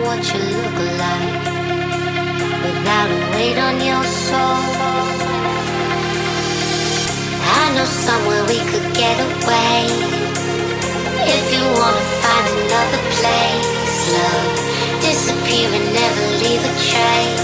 what you look like without a weight on your soul. I know somewhere we could get away. If you wanna find another place, love, disappear and never leave a trace.